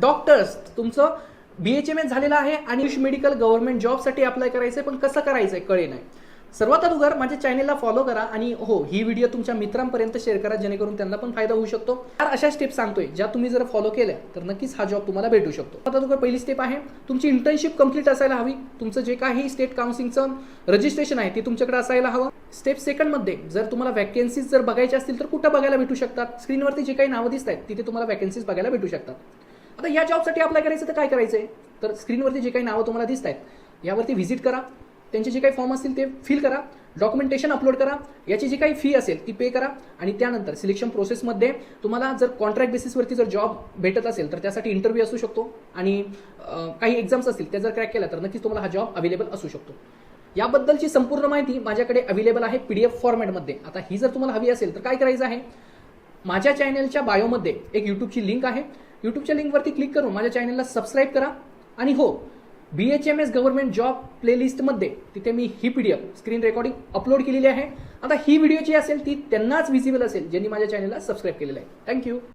Doctors, तुमचं BHMS झालेलं आहे आणि आयुष मेडिकल गव्हर्नमेंट जॉबसाठी अप्लाय करायचंय, पण कसं करायचंय कळे नाही. सर्वात अगोदर माझ्या चॅनलला फॉलो करा आणि हो, ही व्हिडिओ तुमच्या मित्रांपर्यंत शेअर करा, जेणेकरून त्यांना पण फायदा होऊ शकतो. तर अशा स्टेप सांगतोय, ज्या तुम्ही जर फॉलो केल्या तर नक्कीच हा जॉब तुम्हाला भेटू शकतो. आता अगोदर पहिली स्टेप आहे, तुमची इंटर्नशिप कंप्लीट असायला हवी. तुमचं जे काही स्टेट काउन्सिलचं रजिस्ट्रेशन आहे ते तुमच्याकडे असायला हवं. स्टेप सेकंडमध्ये जर तुम्हाला वॅकन्सीज जर बघायच्या असतील तर कुठं बघायला भेटू शकतात? स्क्रीनवरती जे काही नावं दिसत आहेत तिथे तुम्हाला वॅकन्सीज बघायला भेटू शकतात. आता या जॉबसाठी अप्लाय करायचं तर काय करायचंय? तर स्क्रीनवरती जे काही नावं तुम्हाला दिसत आहेत यावरती व्हिजिट करा, त्यांचे जे काही फॉर्म असतील ते फिल करा, डॉक्युमेंटेशन अपलोड करा, याची जी काही फी असेल ती पे करा आणि त्यानंतर सिलेक्शन प्रोसेसमध्ये तुम्हाला जर कॉन्ट्रॅक्ट बेसिसवरती जर जॉब भेटत असेल तर त्यासाठी इंटरव्ह्यू असू शकतो आणि काही एक्झाम्स असतील त्या जर क्रॅक केल्या तर नक्कीच तुम्हाला हा जॉब अवेलेबल असू शकतो. याबद्दलची संपूर्ण माहिती माझ्याकडे अवेलेबल आहे PDF फॉर्मॅटमध्ये. आता ही जर तुम्हाला हवी असेल तर काय करायचं आहे, माझ्या चॅनलच्या बायोमध्ये एक यूट्यूबची लिंक आहे. यूट्यूबच्या लिंकवरती क्लिक करून माझ्या चॅनलला सबस्क्राईब करा आणि हो, BHMS गव्हर्नमेंट जॉब प्लेलिस्टमध्ये तिथे मी ही PDF स्क्रीन रेकॉर्डिंग अपलोड केलेली आहे. आता ही व्हिडिओ जी असेल ती त्यांनाच व्हिजिबल असेल ज्यांनी माझ्या चॅनलला सबस्क्राईब केलेलं आहे. थँक्यू.